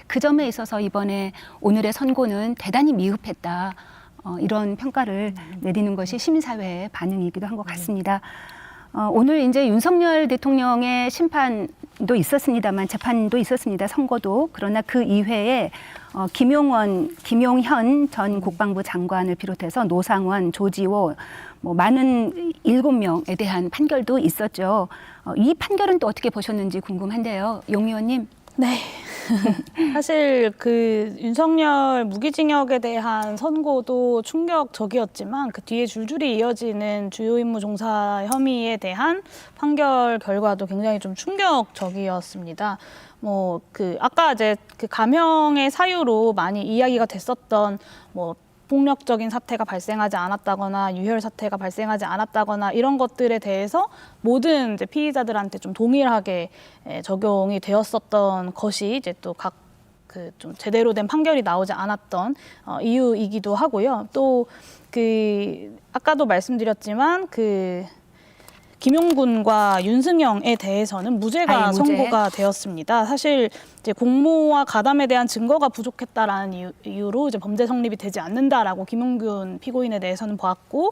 그 점에 있어서 이번에 오늘의 선고는 대단히 미흡했다. 이런 평가를 내리는 것이 시민사회의 반응이기도 한 것 같습니다. 오늘 이제 윤석열 대통령의 심판도 있었습니다만 재판도 있었습니다. 선고도. 그러나 그 이외에 김용현 전 국방부 장관을 비롯해서 노상원, 조지호 뭐 많은 7명에 대한 판결도 있었죠. 이 판결은 또 어떻게 보셨는지 궁금한데요. 용 의원님. 네. 사실 그 윤석열 무기징역에 대한 선고도 충격적이었지만 그 뒤에 줄줄이 이어지는 주요 임무 종사 혐의에 대한 판결 결과도 굉장히 좀 충격적이었습니다. 뭐 그 아까 이제 그 감형의 사유로 많이 이야기가 됐었던 뭐 폭력적인 사태가 발생하지 않았다거나 유혈 사태가 발생하지 않았다거나 이런 것들에 대해서 모든 이제 피의자들한테 좀 동일하게 적용이 되었었던 것이 이제 또 각 그 좀 제대로 된 판결이 나오지 않았던 이유이기도 하고요. 또 그 아까도 말씀드렸지만 그 김용군과 윤승영에 대해서는 무죄가 선고가 되었습니다. 사실 이제 공모와 가담에 대한 증거가 부족했다라는 이유로 이제 범죄 성립이 되지 않는다라고 김용군 피고인에 대해서는 보았고,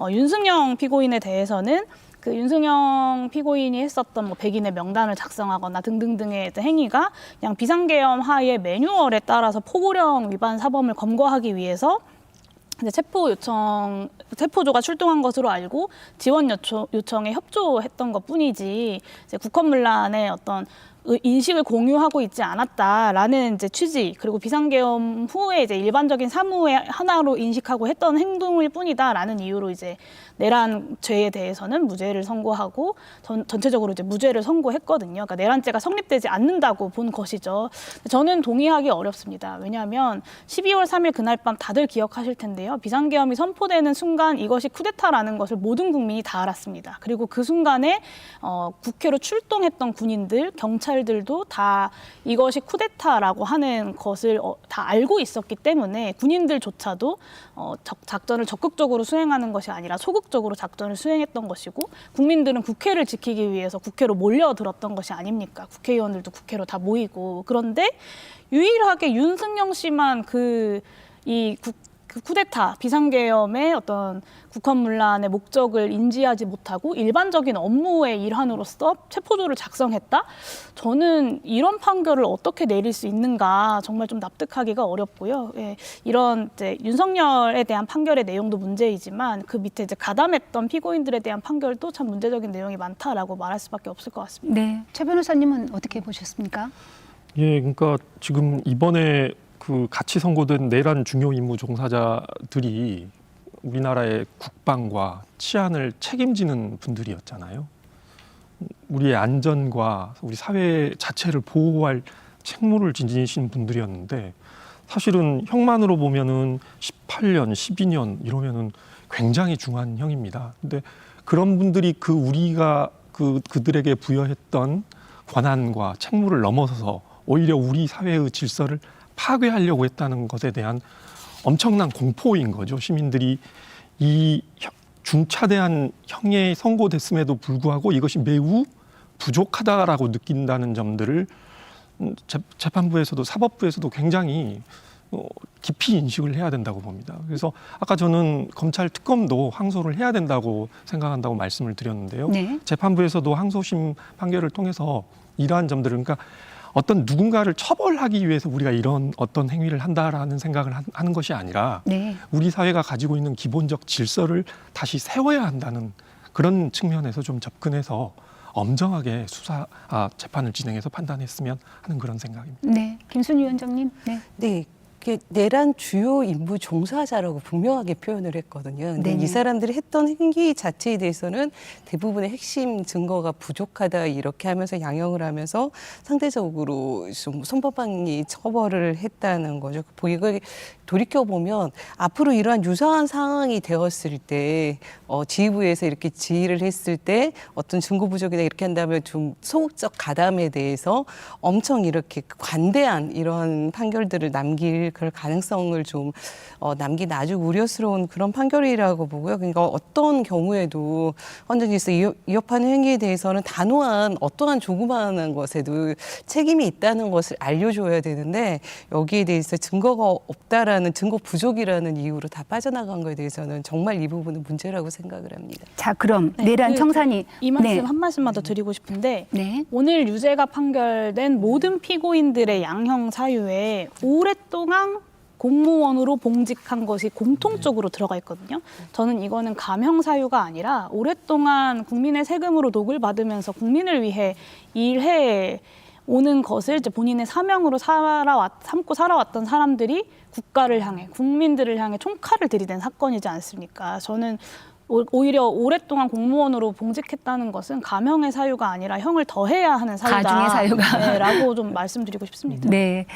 윤승영 피고인에 대해서는 그 윤승영 피고인이 했었던 뭐 백인의 명단을 작성하거나 등등등의 행위가 그냥 비상계엄 하에 매뉴얼에 따라서 포고령 위반 사범을 검거하기 위해서 이제 체포조가 출동한 것으로 알고 지원 요청에 협조했던 것뿐이지 이제 국헌문란의 어떤 인식을 공유하고 있지 않았다라는 이제 취지, 그리고 비상계엄 후에 이제 일반적인 사무의 하나로 인식하고 했던 행동일 뿐이다라는 이유로 이제 내란 죄에 대해서는 무죄를 선고하고 전체적으로 이제 무죄를 선고했거든요. 그러니까 내란죄가 성립되지 않는다고 본 것이죠. 저는 동의하기 어렵습니다. 왜냐하면 12월 3일 그날 밤 다들 기억하실 텐데요. 비상계엄이 선포되는 순간 이것이 쿠데타라는 것을 모든 국민이 다 알았습니다. 그리고 그 순간에 국회로 출동했던 군인들, 경찰들도 다 이것이 쿠데타라고 하는 것을 다 알고 있었기 때문에 군인들조차도 작전을 적극적으로 수행하는 것이 아니라 소극적으로 작전을 수행했던 것이고, 국민들은 국회를 지키기 위해서 국회로 몰려들었던 것이 아닙니까? 국회의원들도 국회로 다 모이고. 그런데 유일하게 윤승영 씨만 그 쿠데타, 비상계엄의 어떤 국헌문란의 목적을 인지하지 못하고 일반적인 업무의 일환으로서 체포조를 작성했다? 저는 이런 판결을 어떻게 내릴 수 있는가 정말 좀 납득하기가 어렵고요. 예, 이런 이제 윤석열에 대한 판결의 내용도 문제이지만 그 밑에 이제 가담했던 피고인들에 대한 판결도 참 문제적인 내용이 많다라고 말할 수밖에 없을 것 같습니다. 네, 최 변호사님은 어떻게 보셨습니까? 예, 그러니까 지금 이번에 그 같이 선고된 내란 중요 임무 종사자들이 우리나라의 국방과 치안을 책임지는 분들이었잖아요. 우리의 안전과 우리 사회 자체를 보호할 책무를 지니신 분들이었는데, 사실은 형만으로 보면은 18년, 12년 이러면은 굉장히 중한 형입니다. 근데 그런 분들이 우리가 그들에게 부여했던 권한과 책무를 넘어서서 오히려 우리 사회의 질서를 파괴하려고 했다는 것에 대한 엄청난 공포인 거죠. 시민들이 이 중차대한 형에 선고됐음에도 불구하고 이것이 매우 부족하다라고 느낀다는 점들을 재판부에서도 사법부에서도 굉장히 깊이 인식을 해야 된다고 봅니다. 그래서 아까 저는 검찰 특검도 항소를 해야 된다고 생각한다고 말씀을 드렸는데요. 네. 재판부에서도 항소심 판결을 통해서 이러한 점들을, 그러니까 어떤 누군가를 처벌하기 위해서 우리가 이런 어떤 행위를 한다라는 생각을 하는 것이 아니라 네. 우리 사회가 가지고 있는 기본적 질서를 다시 세워야 한다는 그런 측면에서 좀 접근해서 엄정하게 재판을 진행해서 판단했으면 하는 그런 생각입니다. 네, 김순희 위원장님. 네. 네. 내란 주요 임무 종사자라고 분명하게 표현을 했거든요. 근데 이 사람들이 했던 행위 자체에 대해서는 대부분의 핵심 증거가 부족하다 이렇게 하면서 양형을 하면서 상대적으로 좀 손바닥이 처벌을 했다는 거죠. 이걸 돌이켜보면 앞으로 이러한 유사한 상황이 되었을 때 지휘부에서 이렇게 지휘를 했을 때 어떤 증거 부족이다 이렇게 한다면 좀 소극적 가담에 대해서 엄청 이렇게 관대한 이런 판결들을 남길 그럴 가능성을 좀 남긴 아주 우려스러운 그런 판결이라고 보고요. 그러니까 어떤 경우에도 헌정 질서 위협하는 행위에 대해서는 단호한 어떠한 조그마한 것에도 책임이 있다는 것을 알려줘야 되는데 여기에 대해서 증거가 없다라는 증거 부족이라는 이유로 다 빠져나간 거에 대해서는 정말 이 부분은 문제라고 생각을 합니다. 자, 그럼 내란 청산이 이 말씀 네. 한 말씀만 더 드리고 싶은데 네. 오늘 유죄가 판결된 모든 피고인들의 양형 사유에 오랫동안 공무원으로 봉직한 것이 공통적으로 들어가 있거든요. 저는 이거는 감형 사유가 아니라 오랫동안 국민의 세금으로 녹을 받으면서 국민을 위해 일해 오는 것을 이제 본인의 사명으로 삼고 살아왔던 사람들이 국가를 향해, 국민들을 향해 총칼을 들이댄 사건이지 않습니까? 저는 오히려 오랫동안 공무원으로 봉직했다는 것은 감형의 사유가 아니라 형을 더해야 하는 사유다. 가중의 사유가. 네, 라고 좀 말씀드리고 싶습니다. 네.